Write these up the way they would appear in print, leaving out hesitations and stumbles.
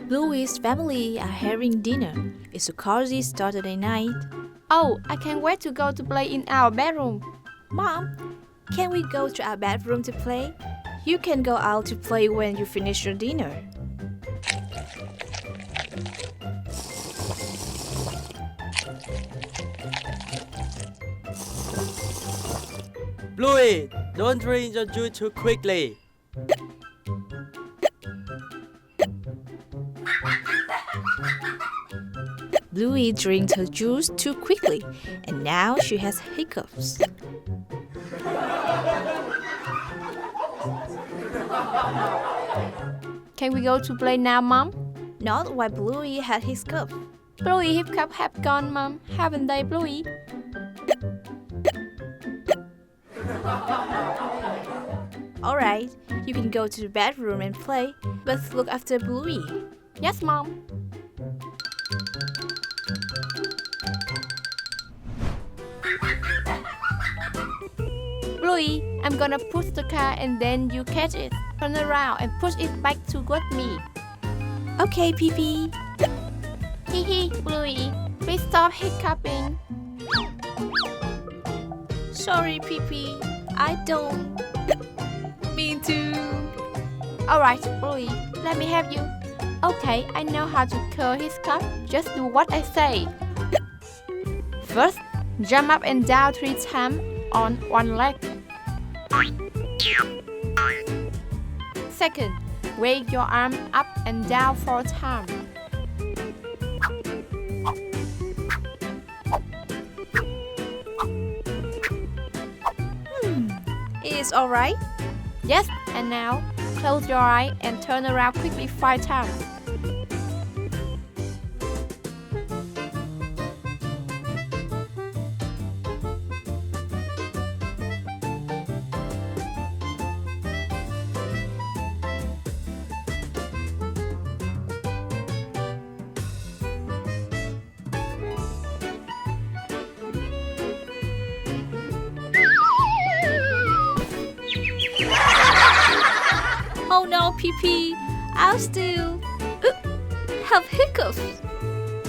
Bluey's family are having dinner. It's a cozy Saturday night. Oh, I can't wait to go to play in our bedroom. Mom, can we go to our bedroom to play? You can go out to play when you finish your dinner. Bluey, don't drink your juice too quickly. Bluey drinks her juice too quickly, and now she has hiccups. Can we go to play now, Mom? Not while Bluey had hiccups. Bluey Hiccup have gone, Mom, haven't they, Bluey? Alright, you can go to the bedroom and play, but look after Bluey. Yes, Mom. Bluey, I'm gonna push the car and then you catch it. Turn around and push it back toward me. Okay, PeaPea. Hee, Bluey, please stop hiccuping. Sorry, PeaPea. I don't mean to. Alright, Bluey, let me help you. Okay, I know how to curl his cup. Just do what I say. First, jump up and down 3 times on one leg. Second, wave your arm up and down 4 times. It's alright. Yes, and now close your eye and turn around quickly 5 times. Oh no, PeaPea. I'll still have hiccups.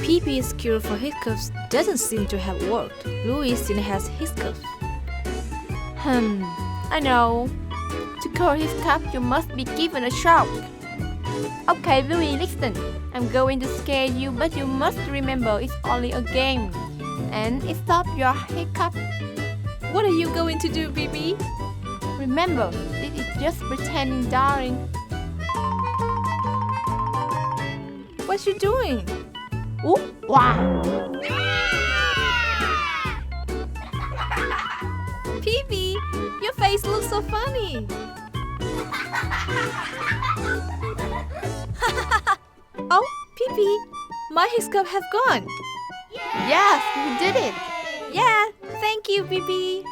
PeaPea's cure for hiccups doesn't seem to have worked. Bluey still has hiccups. I know. To curl his cup, you must be given a shock. Okay, Bluey, listen. I'm going to scare you, but you must remember it's only a game. And it stops your hiccup. What are you going to do, PeaPea? Remember, this is just pretending, darling. What you doing? Ooh, wow. PeaPea, your face looks so funny. Oh, PeaPea, my hiccup have gone. Yes, we did it. Yeah, thank you, PeaPea.